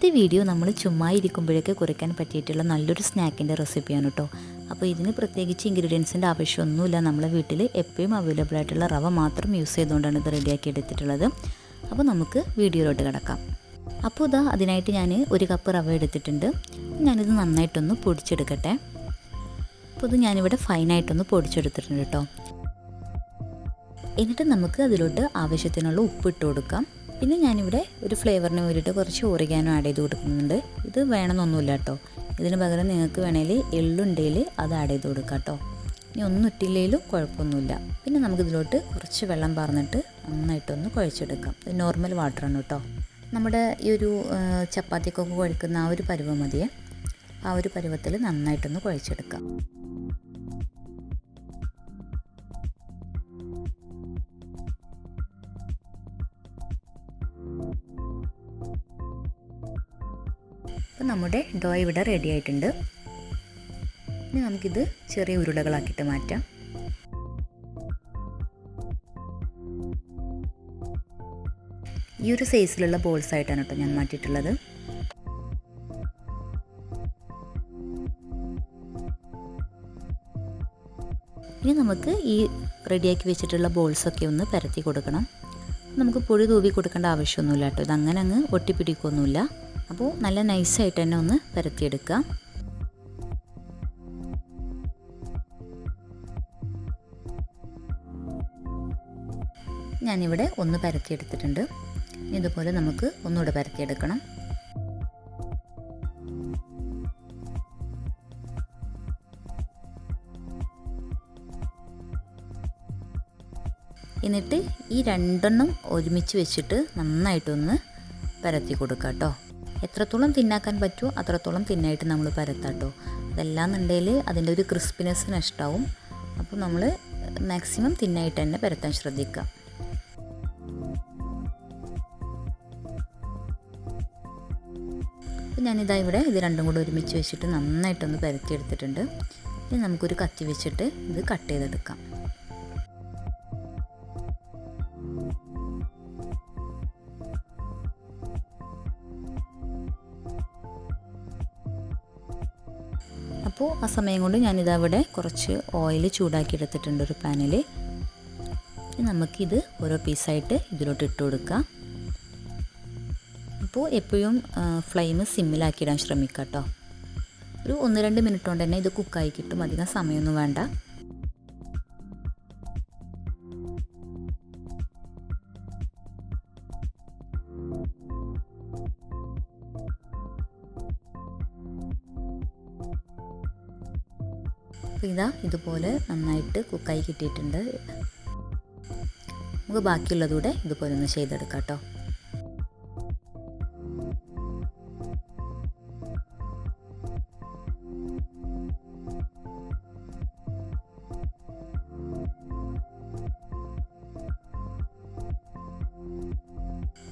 ഇന്നത്തെ വീഡിയോ നമ്മൾ ചുമ്മാ ഇരിക്കുമ്പോഴൊക്കെ കുറിക്കാൻ പറ്റിയിട്ടുള്ള നല്ലൊരു സ്നാക്കിൻ്റെ റെസിപ്പിയാണ് കേട്ടോ. അപ്പോൾ ഇതിന് പ്രത്യേകിച്ച് ഇൻഗ്രീഡിയൻസിൻ്റെ ആവശ്യമൊന്നുമില്ല. നമ്മളെ വീട്ടിൽ എപ്പോഴും അവൈലബിൾ ആയിട്ടുള്ള റവ മാത്രം യൂസ് ചെയ്തുകൊണ്ടാണ് ഇത് റെഡിയാക്കി എടുത്തിട്ടുള്ളത്. അപ്പോൾ നമുക്ക് വീഡിയോയിലോട്ട് കിടക്കാം. അപ്പോൾ ഇതാ അതിനായിട്ട് ഞാൻ 1 കപ്പ് റവ എടുത്തിട്ടുണ്ട്. ഞാനിത് നന്നായിട്ടൊന്ന് പൊടിച്ചെടുക്കട്ടെ. അപ്പോൾ ഇത് ഞാനിവിടെ ഫൈനായിട്ടൊന്ന് പൊടിച്ചെടുത്തിട്ടുണ്ട് കേട്ടോ. എന്നിട്ട് നമുക്ക് അതിലോട്ട് ആവശ്യത്തിനുള്ള ഉപ്പ് ഇട്ട് കൊടുക്കാം. പിന്നെ ഞാനിവിടെ ഒരു ഫ്ലേവറിന് വേണ്ടിയിട്ട് കുറച്ച് ഓറിഗാനോ ആഡ് ചെയ്ത് കൊടുക്കുന്നുണ്ട്. ഇത് വേണമെന്നൊന്നുമില്ല കേട്ടോ. ഇതിന് പകരം നിങ്ങൾക്ക് വേണമെങ്കിൽ എള്ളുണ്ടെങ്കിൽ അത് ആഡ് ചെയ്ത് കൊടുക്കാം കേട്ടോ. ഇനി ഒന്നും ഇട്ടില്ലെങ്കിലും കുഴപ്പമൊന്നുമില്ല. പിന്നെ നമുക്കിതിലോട്ട് കുറച്ച് വെള്ളം പാർന്നിട്ട് നന്നായിട്ടൊന്ന് കുഴച്ചെടുക്കാം. ഇത് നോർമൽ വാട്ടറാണ് കേട്ടോ. നമ്മുടെ ഈ ഒരു ചപ്പാത്തിക്കൊക്കെ കുഴക്കുന്ന ആ ഒരു പരുവം മതിയേ. ആ ഒരു പരുവത്തിൽ നന്നായിട്ടൊന്ന് കുഴച്ചെടുക്കാം. അപ്പോൾ നമ്മുടെ ഡോ ഇവിടെ റെഡി ആയിട്ടുണ്ട്. ഇനി നമുക്കിത് ചെറിയ ഉരുളകളാക്കിയിട്ട് മാറ്റാം. ഈ ഒരു സൈസിലുള്ള ബോൾസ് ആയിട്ടാണ് കേട്ടോ ഞാൻ മാറ്റിയിട്ടുള്ളത്. ഇനി നമുക്ക് ഈ റെഡിയാക്കി വെച്ചിട്ടുള്ള ബോൾസൊക്കെ ഒന്ന് പരത്തി കൊടുക്കണം. നമുക്ക് പൊടി തൂവി കൊടുക്കേണ്ട ആവശ്യമൊന്നുമില്ല കേട്ടോ. ഇതങ്ങനെ അങ്ങ് ഒട്ടിപ്പിടിക്കൊന്നുമില്ല. അപ്പോൾ നല്ല നൈസായിട്ട് തന്നെ ഒന്ന് പരത്തിയെടുക്കുക. ഞാനിവിടെ ഒന്ന് പരത്തിയെടുത്തിട്ടുണ്ട്. ഇതുപോലെ നമുക്ക് ഒന്നുകൂടെ പരത്തിയെടുക്കണം. എന്നിട്ട് ഈ രണ്ടെണ്ണം ഒരുമിച്ച് വെച്ചിട്ട് നന്നായിട്ടൊന്ന് പരത്തി കൊടുക്കുക കേട്ടോ. എത്രത്തോളം തിന്നാക്കാൻ പറ്റുമോ അത്രത്തോളം തിന്നായിട്ട് നമ്മൾ പരത്താം കേട്ടോ. അതെല്ലാന്നുണ്ടെങ്കിൽ അതിൻ്റെ ഒരു ക്രിസ്പിനെസ് നഷ്ടമാവും. അപ്പോൾ നമ്മൾ മാക്സിമം തിന്നായിട്ട് തന്നെ പരത്താൻ ശ്രദ്ധിക്കുക. അപ്പോൾ ഞാനിതാ ഇവിടെ ഇത് രണ്ടും കൂടെ ഒരുമിച്ച് വെച്ചിട്ട് നന്നായിട്ടൊന്ന് പരത്തിയെടുത്തിട്ടുണ്ട്. ഇനി നമുക്കൊരു കത്തി വെച്ചിട്ട് ഇത് കട്ട് ചെയ്തെടുക്കാം. അപ്പോൾ ആ സമയം കൊണ്ട് ഞാനിതവിടെ കുറച്ച് ഓയിൽ ചൂടാക്കി എടുത്തിട്ടുണ്ട് ഒരു പാനിൽ. നമുക്കിത് ഓരോ പീസായിട്ട് ഇതിലോട്ട് ഇട്ട് കൊടുക്കാം. അപ്പോൾ എപ്പോഴും ഫ്ലെയിം സിമ്മിലാക്കിയിടാൻ ശ്രമിക്കുക കേട്ടോ. ഒരു 1-2 മിനിറ്റ് കൊണ്ട് തന്നെ ഇത് കുക്കായി കിട്ടും. അധികം സമയമൊന്നും വേണ്ട. അപ്പോൾ ഇതാ ഇതുപോലെ നന്നായിട്ട് കുക്കായി കിട്ടിയിട്ടുണ്ട്. നമുക്ക് ബാക്കിയുള്ളതൂടെ ഇതുപോലെ ഒന്ന് ചെയ്തെടുക്കാം കേട്ടോ.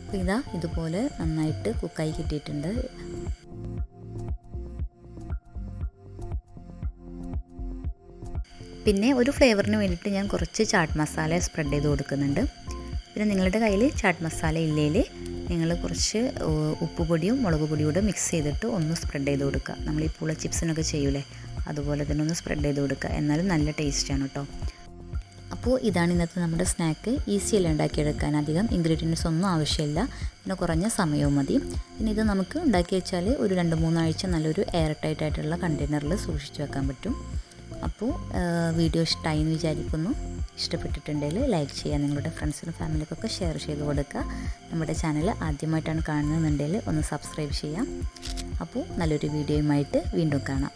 അപ്പോൾ ഇതാ ഇതുപോലെ നന്നായിട്ട് കുക്കായി കിട്ടിയിട്ടുണ്ട്. പിന്നെ ഒരു ഫ്ലേവറിന് വേണ്ടിയിട്ട് ഞാൻ കുറച്ച് ചാട്ട് മസാല സ്പ്രെഡ് ചെയ്ത് കൊടുക്കുന്നുണ്ട്. പിന്നെ നിങ്ങളുടെ കയ്യിൽ ചാട്ട് മസാല ഇല്ലെങ്കിൽ നിങ്ങൾ കുറച്ച് ഉപ്പുപൊടിയും മുളക് പൊടിയും കൂടെ മിക്സ് ചെയ്തിട്ട് ഒന്ന് സ്പ്രെഡ് ചെയ്ത് കൊടുക്കുക. നമ്മൾ ഈ പൂള ചിപ്സിനൊക്കെ ചെയ്യൂലേ അതുപോലെ തന്നെ ഒന്ന് സ്പ്രെഡ് ചെയ്ത് കൊടുക്കുക. എന്നാലും നല്ല ടേസ്റ്റാണ് കേട്ടോ. അപ്പോൾ ഇതാണ് ഇന്നത്തെ നമ്മുടെ സ്നാക്ക്. ഈസിയല്ല ഉണ്ടാക്കിയെടുക്കാൻ. അധികം ഇൻഗ്രീഡിയൻസ് ഒന്നും ആവശ്യമില്ല. പിന്നെ കുറഞ്ഞ സമയവും മതി. പിന്നെ ഇത് നമുക്ക് ഉണ്ടാക്കി വെച്ചാൽ ഒരു 2-3 ആഴ്ച നല്ലൊരു എയർ ടൈറ്റ് ആയിട്ടുള്ള കണ്ടെയ്നറിൽ സൂക്ഷിച്ച് വെക്കാൻ പറ്റും. അപ്പോൾ വീഡിയോ ഇഷ്ടമായി എന്ന് വിചാരിക്കുന്നു. ഇഷ്ടപ്പെട്ടിട്ടുണ്ടെങ്കിൽ ലൈക്ക് ചെയ്യുക. നിങ്ങളുടെ ഫ്രണ്ട്സിനും ഫാമിലിക്കൊക്കെ ഷെയർ ചെയ്ത് കൊടുക്കുക. നമ്മുടെ ചാനൽ ആദ്യമായിട്ടാണ് കാണുന്നതെന്നുണ്ടെങ്കിൽ ഒന്ന് സബ്സ്ക്രൈബ് ചെയ്യാം. അപ്പോൾ നല്ലൊരു വീഡിയോയുമായിട്ട് വീണ്ടും കാണാം.